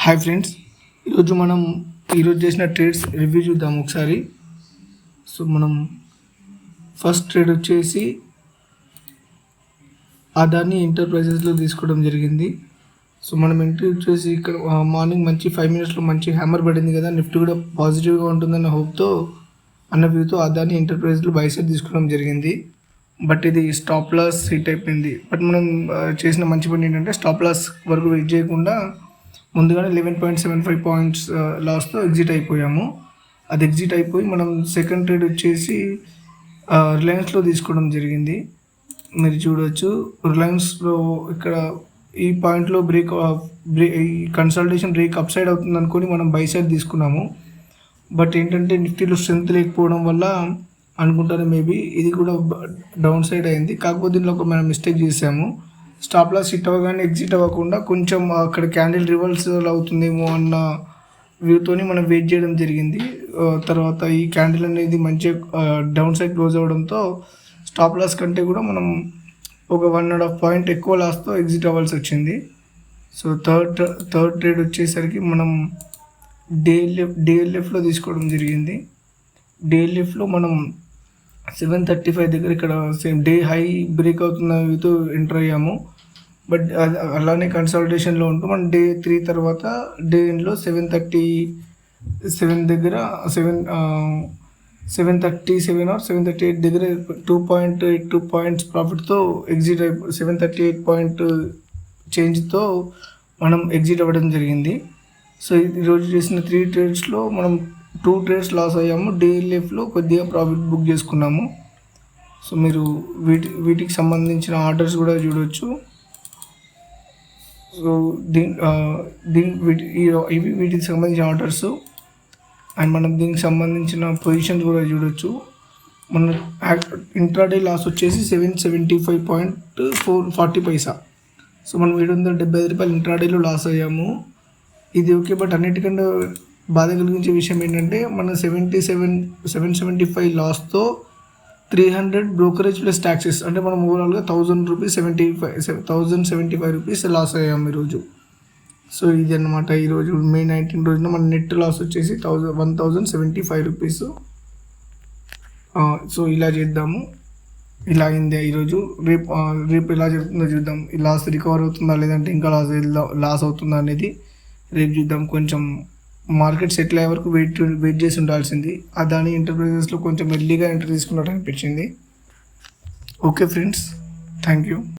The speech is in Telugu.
హాయ్ ఫ్రెండ్స్, ఈరోజు చేసిన ట్రేడ్స్ రివ్యూ చూద్దాం ఒకసారి. సో మనం ఫస్ట్ ట్రేడ్ వచ్చేసి అదాని ఎంటర్ప్రైజెస్లో తీసుకోవడం జరిగింది. సో మనం ఎంట్రీ వచ్చేసి ఇక్కడ మార్నింగ్ మంచి 5 మినిట్స్లో మంచి హ్యామర్ పడింది కదా, నిఫ్టీ కూడా పాజిటివ్గా ఉంటుందన్న హోప్తో అన్న వ్యూతో అదాని ఎంటర్ప్రైజ్లో బైసెట్ తీసుకోవడం జరిగింది. బట్ ఇది స్టాప్ లాస్ హిట్ అయిపోయింది. బట్ మనం చేసిన మంచి పని ఏంటంటే స్టాప్ లాస్ వరకు వెయిట్ చేయకుండా ముందుగానే 11.75 పాయింట్స్ లాస్తో ఎగ్జిట్ అయిపోయాము. అది ఎగ్జిట్ అయిపోయి మనం సెకండ్ ట్రేడ్ వచ్చేసి రిలయన్స్లో తీసుకోవడం జరిగింది. మీరు చూడవచ్చు, రిలయన్స్లో ఇక్కడ ఈ పాయింట్లో ఈ కన్సల్టేషన్ బ్రేక్ అప్ సైడ్ అవుతుంది అనుకొని మనం బై సైడ్ తీసుకున్నాము. బట్ ఏంటంటే నిఫ్టీలో స్ట్రెంత్ లేకపోవడం వల్ల అనుకుంటాను మేబీ ఇది కూడా డౌన్ సైడ్ అయింది. కాకపోతే దీనిలో ఒక మనం మిస్టేక్ చేసాము. స్టాప్ లాస్ హిట్ అవ్వగానే ఎగ్జిట్ అవ్వకుండా కొంచెం అక్కడ క్యాండిల్ రివర్సల్ అవుతుందేమో అన్న వ్యూతోని మనం వెయిట్ చేయడం జరిగింది. తర్వాత ఈ క్యాండిల్ అనేది మంచిగా డౌన్ సైడ్ క్లోజ్ అవ్వడంతో స్టాప్ లాస్ కంటే కూడా మనం ఒక 1.5 పాయింట్ ఎక్కువ లాస్తో ఎగ్జిట్ అవ్వాల్సి వచ్చింది. సో థర్డ్ ట్రేడ్ వచ్చేసరికి మనం డిఎల్ఎఫ్లో తీసుకోవడం జరిగింది. డిఎల్ఎఫ్లో మనం 735 దగ్గర ఇక్కడ సేమ్ డే హై బ్రేక్ అవుతున్న వ్యూతో ఎంటర్ అయ్యాము. బట్ అలానే కన్సల్టేషన్లో ఉంటూ మనం డే 3 తర్వాత డే ఎండ్లో 737 దగ్గర 737 ఆర్ 738 దగ్గర 2.82 పాయింట్స్ ప్రాఫిట్తో ఎగ్జిట్ 738 పాయింట్ చేంజ్తో మనం ఎగ్జిట్ అవ్వడం జరిగింది. సో ఈరోజు చేసిన 3 ట్రేడ్స్లో మనం 2 ట్రేడ్స్ లాస్ అయ్యాము. డిఎల్ఎఫ్లో కొద్దిగా ప్రాఫిట్ బుక్ చేసుకున్నాము. సో మీరు వీటికి సంబంధించిన ఆర్డర్స్ కూడా చూడవచ్చు. సో వీటికి సంబంధించిన ఆర్డర్స్ అండ్ మనం దీనికి సంబంధించిన పొజిషన్స్ కూడా చూడవచ్చు. మన ఇంట్రాడే లాస్ వచ్చేసి 775.40 పైసా. సో మనం 775 రూపాయలు ఇంట్రాడేలో లాస్ అయ్యాము. ఇది ఓకే, బట్ అన్నిటికంటే బాధ కలిగించే విషయం ఏంటంటే మన 775 లాస్తో 300 బ్రోకరేజ్ ప్లస్ ట్యాక్సెస్, అంటే మనం ఓవరాల్గా 1075 రూపీస్ లాస్ అయ్యాము ఈరోజు. సో ఇది అన్నమాట. ఈరోజు మే 19 రోజున మన నెట్ లాస్ వచ్చేసి 1075 రూపీస్. సో ఇలా చేద్దాము. ఇలా అయింది ఈరోజు. రేపు ఎలా జరుగుతుందో చూద్దాం. ఈ లాస్ రికవర్ అవుతుందా లేదంటే ఇంకా లాస్ అవుతుందా అనేది రేపు చూద్దాం. కొంచెం మార్కెట్ సెటిల్ అయ్యే వరకు వెయిట్ చేసి ఉండాల్సింది. అదాని ఎంటర్ప్రైజెస్లో కొంచెం ఎర్లీగా ఎంటర్ తీసుకున్నట్టు అనిపించింది. Okay friends, thank you.